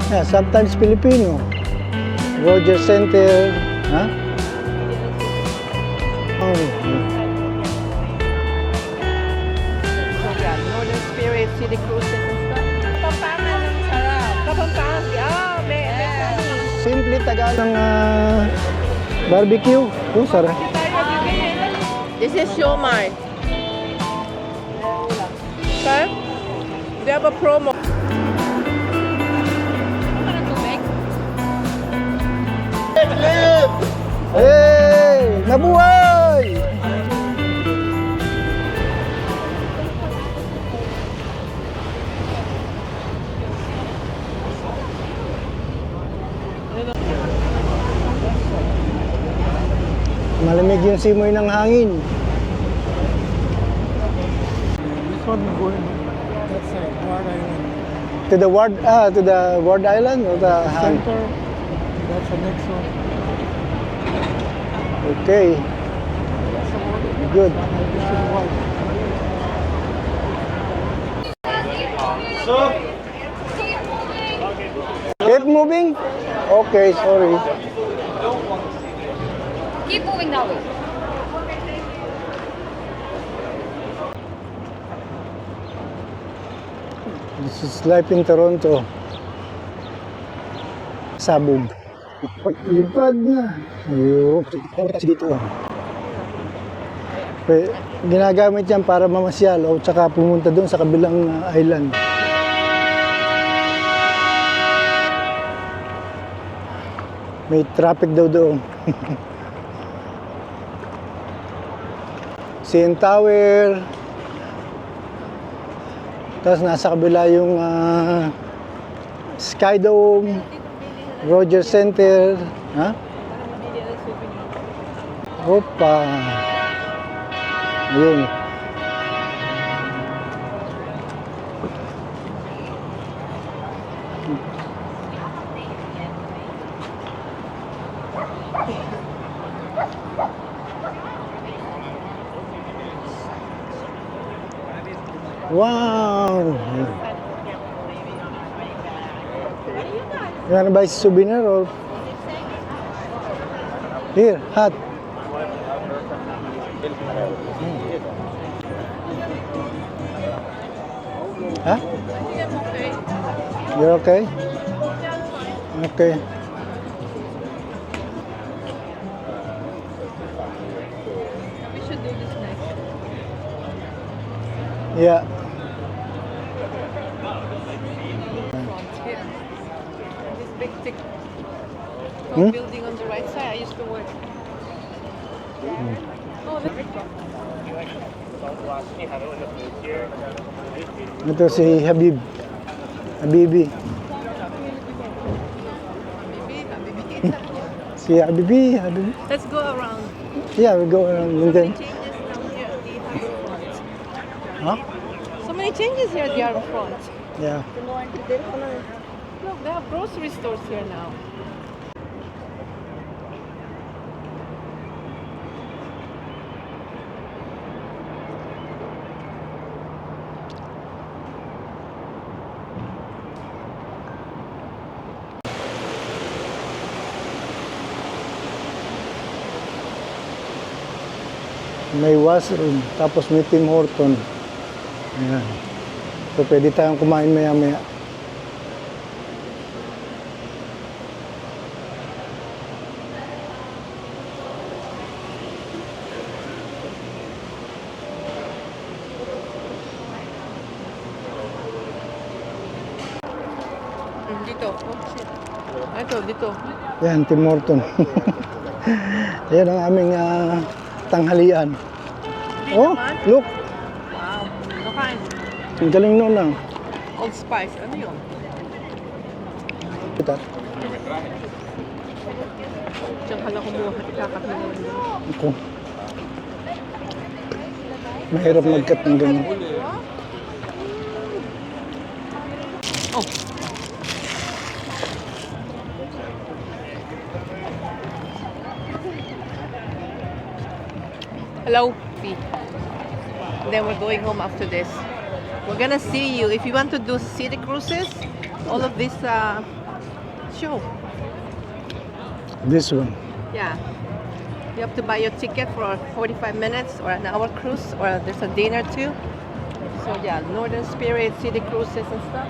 Yeah, sometimes Filipino. Roger Center. Huh? Oh, yeah. Northern Spirit, City Cruises and stuff. Kapampangan ng sarap. Kapampangan. May kanin. Simple tagal ng barbecue. Oh, sarap. This is siomai. Okay? They have a promo. Hey! Nabuhay! Malamig yung simoy ng hangin. This one going that side, Ward Island. To the Ward Island or the hang? Center, that's the next one. Okay, That's the one. good. This is Ward. Keep moving? Okay, sorry. Keep moving that way. This is life in Toronto. Sabog. Lipad na. Ayun. Dito. Ginagamit yan para mamasyal o tsaka pumunta doon sa kabilang island. May traffic daw doon. CN Tower. Tapos nasa kabila yung Sky Dome, Roger Center. Ha? Opa. Ayun. Wow! You wanna buy souvenir or? Here, hat. Huh? You're okay? Okay. We should do this next. Yeah. Here. This big thick Hmm? building on the right side. I used to work. Oh, look. Ito si Habib. Habibi. Si Habibi. Habibi. Let's go around. Yeah, we go around and then. Changes down here at the Harbourfront. Huh? So many changes here at the Harbourfront. Yeah. Look, they have grocery stores here now. May washroom, tapos may Tim Horton. Ayan. So pwede tayong kumain maya-maya. Dito. Oh, shit. Ito, dito. Yan, Tim Horton. Yan ang aming tanghalian. Oh, look. Wow. Nakain. Ang galing noon ah. Old Spice. Ano yun? Ito. Diyan ka lang kumuha. Ikakakinuha nila. Ako. Mahirap mag-cut ng ganyan. Oh. Hello, P. Then we're going home after this. We're gonna see you. If you want to do city cruises, all of these show. This one. Yeah. You have to buy your ticket for 45 minutes or an hour cruise, or there's a dinner too. So yeah, Northern Spirit, city cruises and stuff.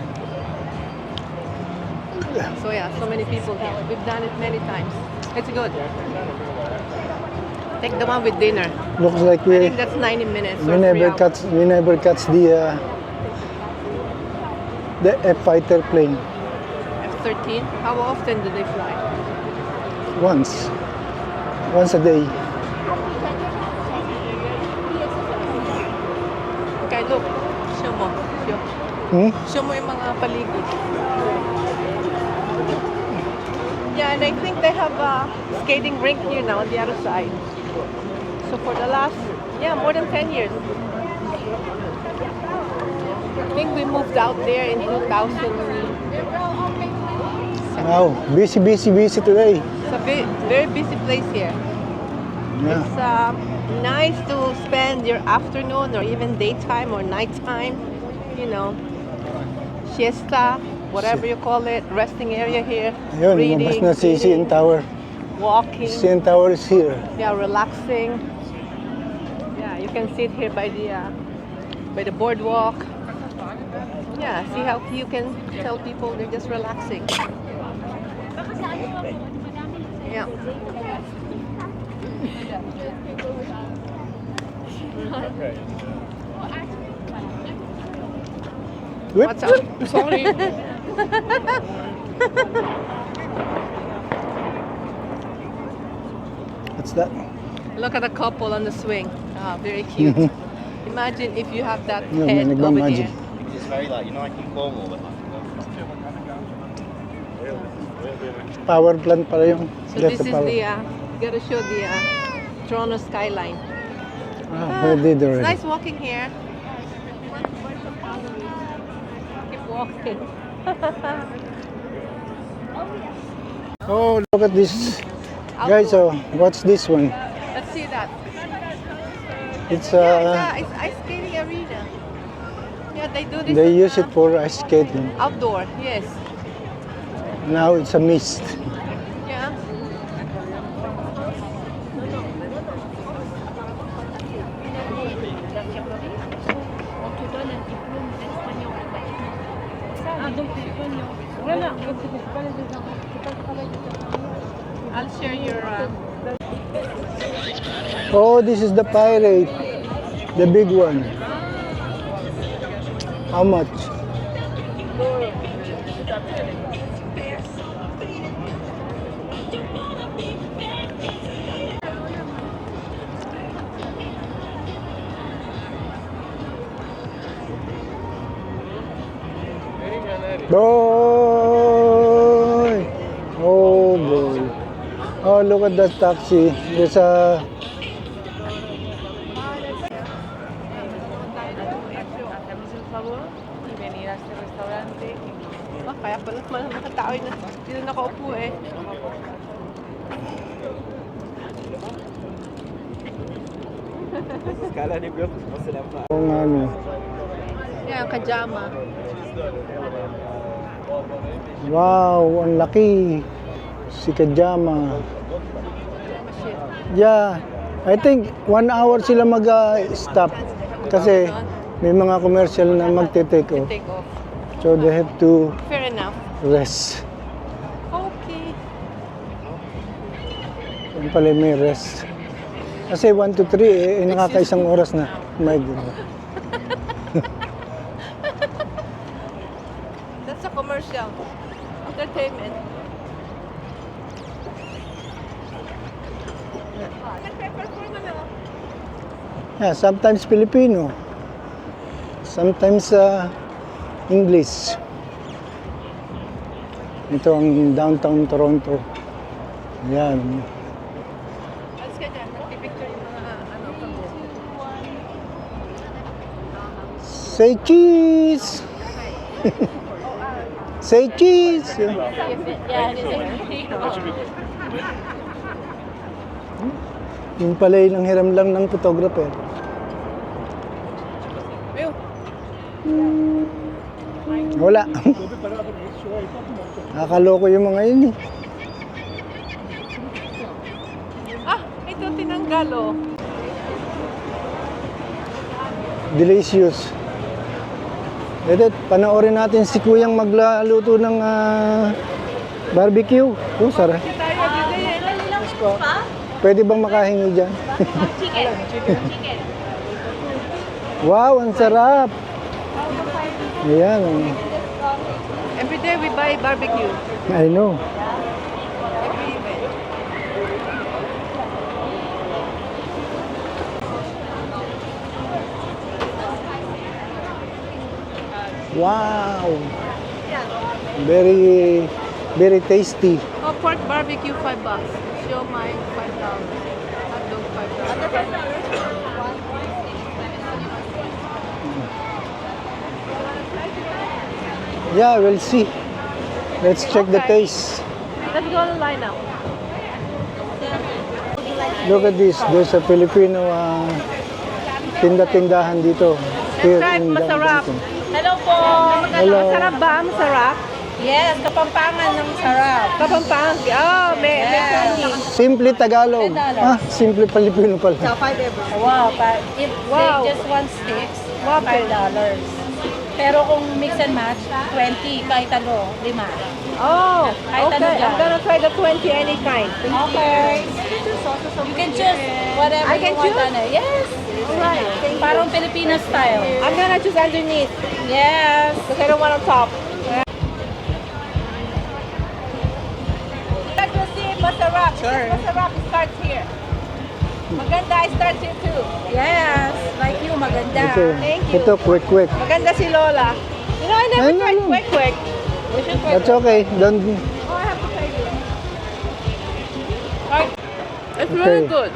So yeah, so many people here. We've done it many times. It's good. Take the one with dinner. Looks like I we think that's 90 minutes or 3 hours. we never catch the F-fighter plane F-13. How often do they fly? once a day. Okay, look. Show mo. Show mo yung mga paligid. Yeah, and I think they have a skating rink here now on the other side. So for the last, more than 10 years. I think we moved out there in 2000. Wow, busy today. It's a very busy place here. Yeah. It's nice to spend your afternoon or even daytime or nighttime, siesta, whatever you call it, resting area here, Ayun, reading, lumabas na si CN Tower. walking, CN Tower is here. yeah, relaxing. Yeah, you can sit here by the boardwalk. Yeah, see how you can tell people they're just relaxing. Yeah. Whip. What's up? Sorry. What's that? Look at the couple on the swing. Ah, very cute. Imagine if you have that Yeah, head may over nagmamagic. there. It's very like, like in Cornwall. Power plant pala yung. So That's this is power. gotta show the Toronto skyline. We did It's already. nice walking here. Keep walking. Oh, look at this. Guys, oh, what's this one? Let's see that. It's It's ice skating arena. Yeah, they do this. they in, use it for ice skating. outdoor. Yes. Now it's a mist. Yeah. On te donne un diplôme d'espagnol automatiquement. Ah, donc tu soignes. Voilà, donc c'est pas les deux ans. C'est pas le travail de ta famille. I'll share your. Oh, this is the pirate. The big one. How much? Boy! Oh boy. Oh, look at that taxi. There's a Kaya pala mga tao na dito nakaupo eh. kung ano. Yeah, kajama. Wow, ang laki. Si Kajama. Yeah, I think 1 hour sila mag-stop kasi may mga commercial na magte-take off. Take off. So they have to Fair enough. rest. Okay. Yung pala may rest. Kasi 1 to 3 nakakaisang oras na. My God. That's a commercial. Entertainment. Nagpe-perform na. Yeah, sometimes Filipino. Sometimes English. Ito ang downtown Toronto. Yan. Alas ka dyan. Nagpipicture yung mga kamo. Say cheese! Say cheese! Yung pala yung hiram lang ng photographer. Ew. Wala. Nakaloko yung mga yun eh. Ah, ito tinanggal oh. Delicious. Ito, panoorin natin si Kuyang magluto ng barbecue. Oh, sarap. Tayo everyday. Pwede bang makahingi dyan? Chicken. Chicken. Wow, ang sarap. Ayan. Everyday we buy barbecue. I know. Every event. Wow. Very, very tasty. Oh, pork barbecue $5. Show mine $5. Hot dog $5. Yeah, we'll see. Let's check the Okay. taste. Let's go to the lineup. Look at this. There's a Filipino tinda-tindahan dito. Here Right, in masarap. downtown. Hello po. Hello. Masarap ba? Masarap? Yes, Kapampangan ng sarap. Kapampangan. Oh, may honey. Simple Tagalog. $10. Ah, simple Filipino pala. Wow, if Wow. they just want sticks, Wow. $5. Pero kung mix and match, 20, kahit ano, 5. Oh, Kahit ano okay. dyan. I'm gonna try the 20 any kind. Okay. You can choose whatever I can you want choose? on it. Yes. Alright, thank you. Parang Filipino style. I'm gonna choose underneath Yes. because I don't want on top. Let me see masarap. Sure. Masarap starts here. Maganda starts here too. Yes. Like you, maganda. Ito, Thank you. ito quick. Maganda si Lola. You know, I never Ay, tried no. quick. We should try That's okay. Don't. Oh, I have to try this. Right. It's Okay. really good.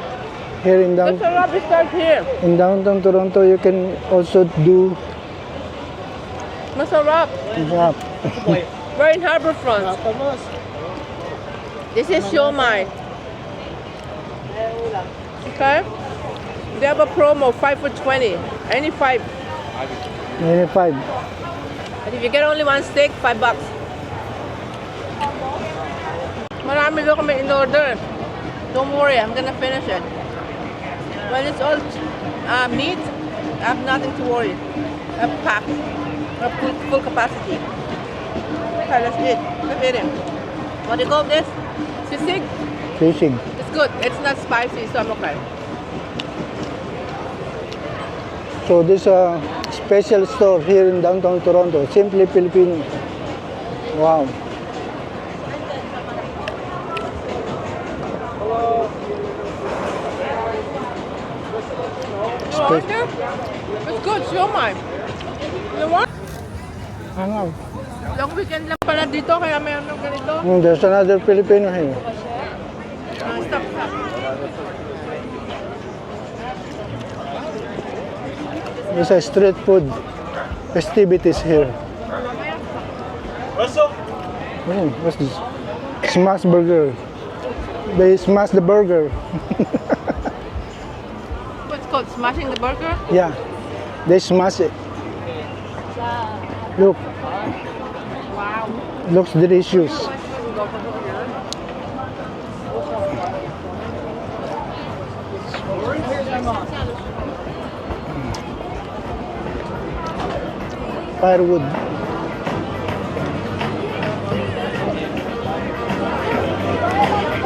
Here in The sarap starts here. downtown Toronto, you can also do Masarap. wrap. We're in Harbourfront. This is siomai. Okay? They have a promo, 5 for 20. Any 5. 95. And if you get only one steak, $5. Marami daw kami in order. Don't worry, I'm gonna finish it. When it's all meat, I have nothing to worry. I'm packed. I have full capacity. Okay, let's eat. Let's eat it. What do you call this? Sisig? Fishing. It's good. It's not spicy, so I'm okay. So this special store here in downtown Toronto, Simply Filipino. Wow. You order? It's good, siomai. You want? Hangaw. Long weekend lang pala dito, kaya mayroon ng ganito. There's another Filipino here. Stop. There's a street food festivities here. What's up? What's this? Smash burger. They smash the burger. What's called smashing the burger? Yeah, they smash it. Look, Wow. looks delicious. Firewood.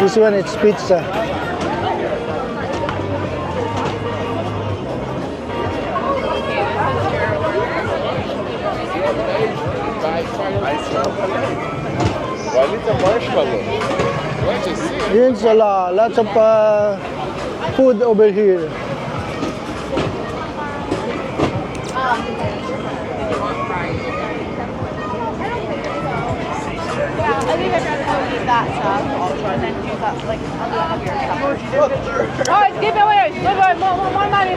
This one, it's pizza. Why it's a marshmallow? What you see? Here's a lot, lots of food over here. I think I'd rather eat that stuff and then do that, like, I'll do a heavier stuff. Oh, it's giveaway! Giveaway!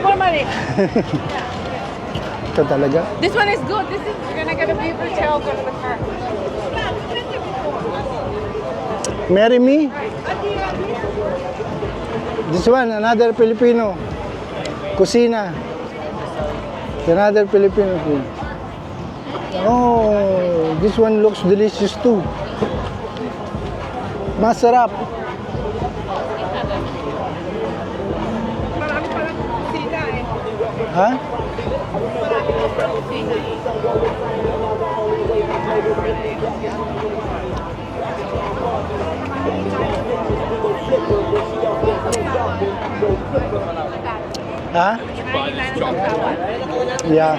More money! Ito talaga. This one is good. This is, you're gonna get a beaver tail, go to the car. Marry me? This one, another Filipino. Kusina. Another Filipino food. Oh, this one looks delicious too. Masarap. Marami palang sila eh. Ha? Marami palang sila eh. Ha? Yeah.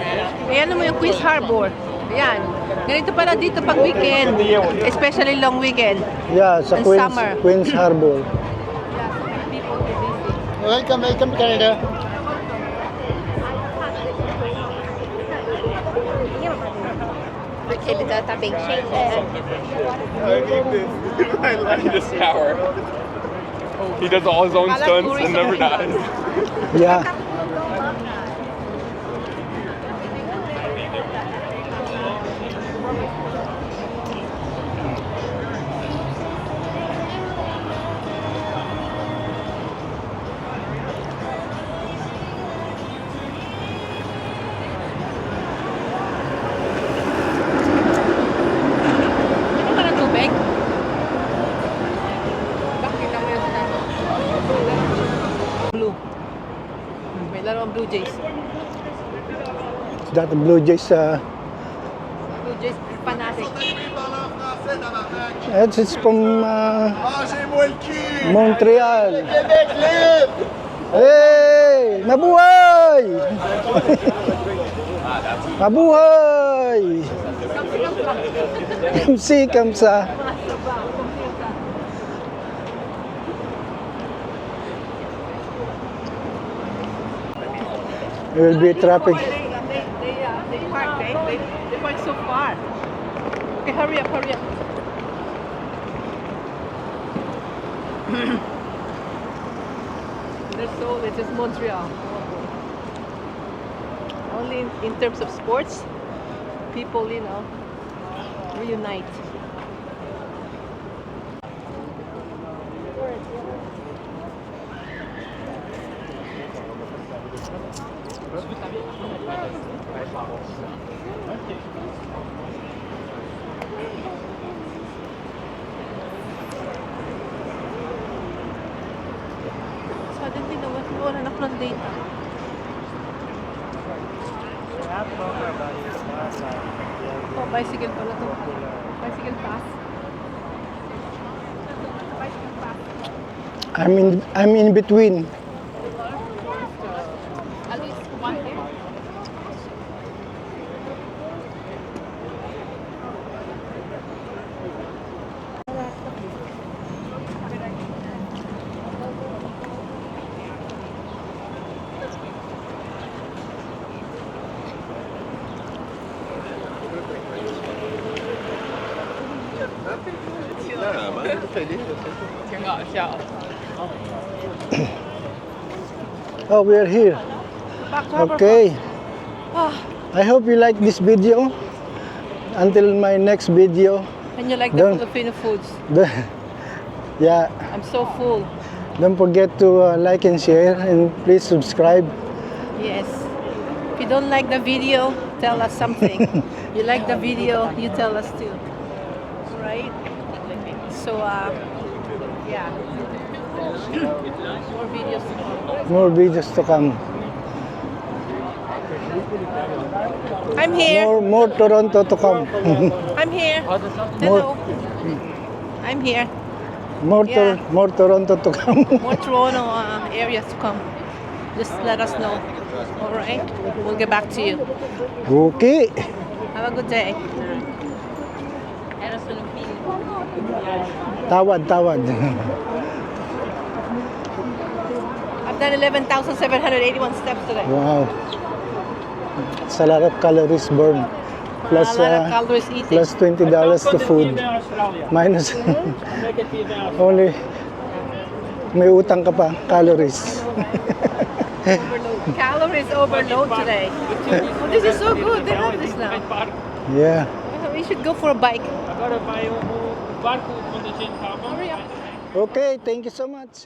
Ayan mo yung Queen's Harbor. Ayan. Ganito pala dito pag weekend. Especially long weekend. Yeah, sa And Queen's, summer. Queen's Harbor. Welcome to Canada. I like this tower. He does all his own stunts and never dies. Yeah. Ano ka ng tubig? Bakit lang yun na? Blue. May laro ang Blue Jays. Is that the Blue Jays? Blue Jays fanatic. It's from Montreal. Hey! Mabuhay! Mabuhay! 𝐓𝐶𝐫𝐨𝐬. There will be traffic. They park, eh? They park so far. Okay, hurry up, hurry up. It's just Montreal. Only in terms of sports, people, reunite. Suddenly, nawalan ako ng data. Oh, bicycle pala to. Bicycle pass. Bicycle pass. I'm in between. At least one day. Oh, we are here. Back to Harbourfront. Okay. Ah, I hope you like this video. Until my next video. and you like the Don't- Filipino foods. Yeah. I'm so full. Don't forget to like and share, and please subscribe. Yes. If you don't like the video, tell us something. You like the video, you tell us too. Right? So, yeah. More videos to come. More videos to come. I'm here. More Toronto to come. I'm here. Hello. I'm here. Yeah. More Toronto to come. More Toronto areas to come. Just let us know. All right? We'll get back to you. Okay. Have a good day. Tawad. I've done 11,781 steps today. Wow. It's a lot of calories burned. Plus, A lot of calories eating. plus $20 to food. Minus only may utang ka pa, calories. Overload. Calories overload today. Oh, this is so good. They have this now. Yeah. We should go for a bike. Okay, thank you so much.